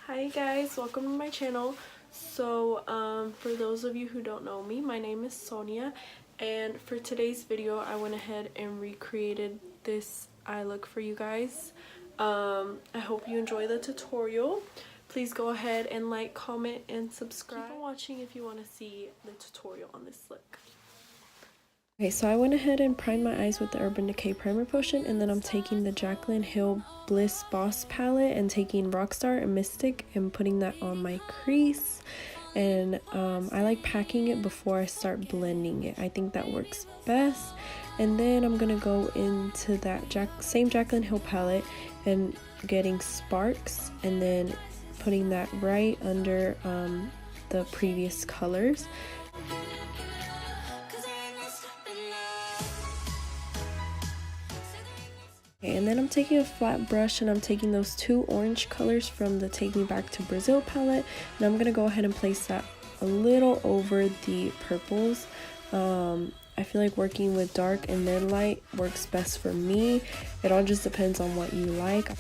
Hi guys, welcome to my channel. So for those of you who don't know me, my name is Sonia, and for today's video I went ahead and recreated this eye look for you guys. I hope you enjoy the tutorial. Please go ahead and like, comment, and subscribe. Keep on watching if you want to see the tutorial on this look. Okay, so I went ahead and primed my eyes with the Urban Decay Primer Potion, and then I'm taking the Jaclyn Hill Bliss Boss palette and taking Rockstar and Mystic and putting that on my crease. And I like packing it before I start blending it. I think that works best. And then I'm gonna go into that same Jaclyn Hill palette and getting Sparks and then putting that right under the previous colors. Okay, and then I'm taking a flat brush and I'm taking those two orange colors from the Take Me Back to Brazil palette, and I'm gonna go ahead and place that a little over the purples. I feel like working with dark and then light works best for me. It all just depends on what you like.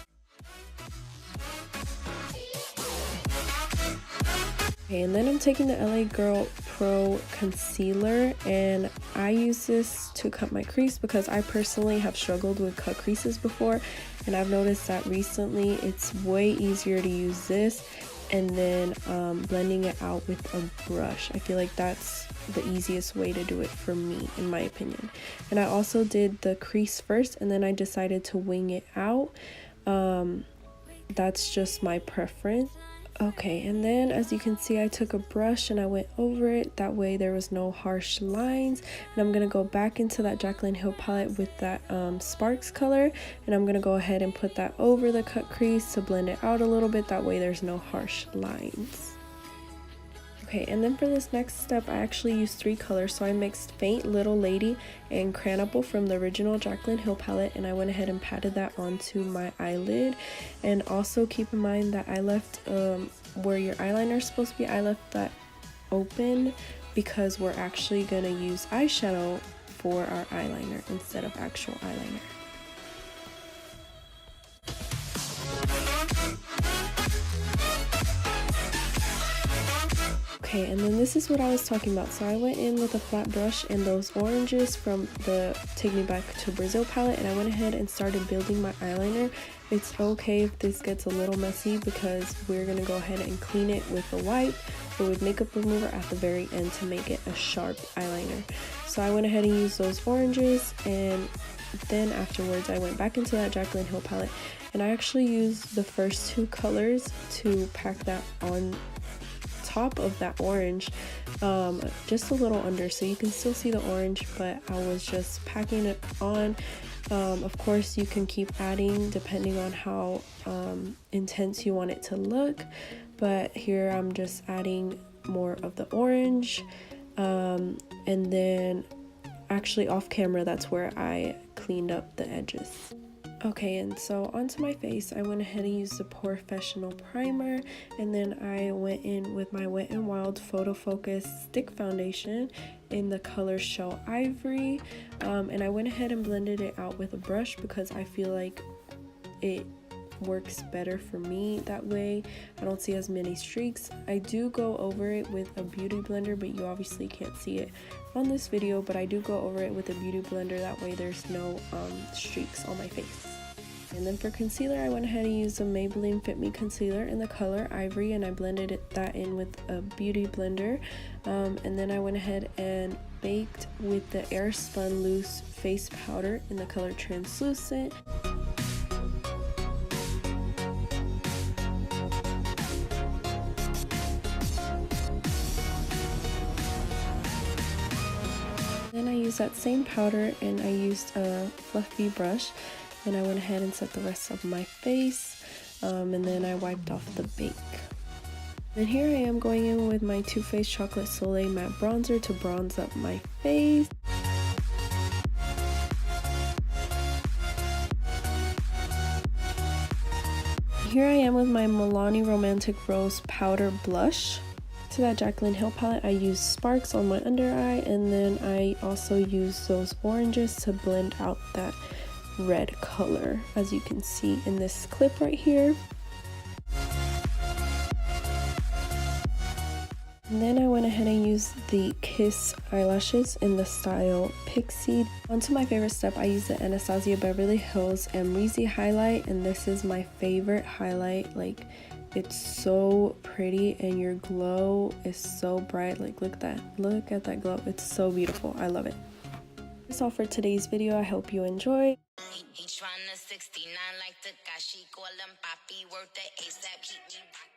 Okay, and then I'm taking the LA Girl Pro Concealer, and I use this to cut my crease because I personally have struggled with cut creases before, and I've noticed that recently it's way easier to use this and then blending it out with a brush. I feel like that's the easiest way to do it for me, in my opinion. And I also did the crease first and then I decided to wing it out. That's just my preference. Okay, and then as you can see, I took a brush and I went over it. That way there was no harsh lines. And I'm going to go back into that Jaclyn Hill palette with that Sparks color. And I'm going to go ahead and put that over the cut crease to blend it out a little bit. That way there's no harsh lines. Okay, and then for this next step, I actually used three colors. So I mixed Faint, Little Lady, and Cranberry from the original Jaclyn Hill palette, and I went ahead and patted that onto my eyelid. And also keep in mind that I left where your eyeliner is supposed to be, I left that open because we're actually going to use eyeshadow for our eyeliner instead of actual eyeliner. Okay, and then this is what I was talking about. So I went in with a flat brush and those oranges from the Take Me Back to Brazil palette, and I went ahead and started building my eyeliner. It's okay if this gets a little messy because we're going to go ahead and clean it with a wipe or with makeup remover at the very end to make it a sharp eyeliner. So I went ahead and used those oranges, and then afterwards I went back into that Jaclyn Hill palette, and I actually used the first two colors to pack that on top of that orange, just a little under, so you can still see the orange, but I was just packing it on. Of course you can keep adding depending on how intense you want it to look, but here I'm just adding more of the orange, and then actually off camera that's where I cleaned up the edges. Okay, and so onto my face, I went ahead and used the Professional Primer, and then I went in with my Wet n Wild Photo Focus Stick Foundation in the color Shell Ivory, and I went ahead and blended it out with a brush because I feel like it works better for me that way. I don't see as many streaks. I do go over it with a beauty blender, but you obviously can't see it on this video, but I do go over it with a beauty blender, that way there's no streaks on my face. And then for concealer, I went ahead and used the Maybelline Fit Me concealer in the color Ivory, and I blended that in with a beauty blender, and then I went ahead and baked with the Airspun Loose face powder in the color Translucent. Then I used that same powder and I used a fluffy brush, and I went ahead and set the rest of my face, and then I wiped off the bake. And here I am going in with my Too Faced Chocolate Soleil Matte Bronzer to bronze up my face. Here I am with my Milani Romantic Rose Powder Blush. To that Jaclyn Hill palette, I used Sparks on my under eye, and then I also used those oranges to blend out that red color, as you can see in this clip right here. And then I went ahead and used the Kiss eyelashes in the style Pixie. Onto my favorite step, I used the Anastasia Beverly Hills Amrezy highlight, and this is my favorite highlight. Like, it's so pretty and your glow is so bright. Like, look at that glow. It's so beautiful. I love it. That's all for today's video. I hope you enjoy. He tryna 69 like Takashi, call him Papi, worth the ASAP, keep me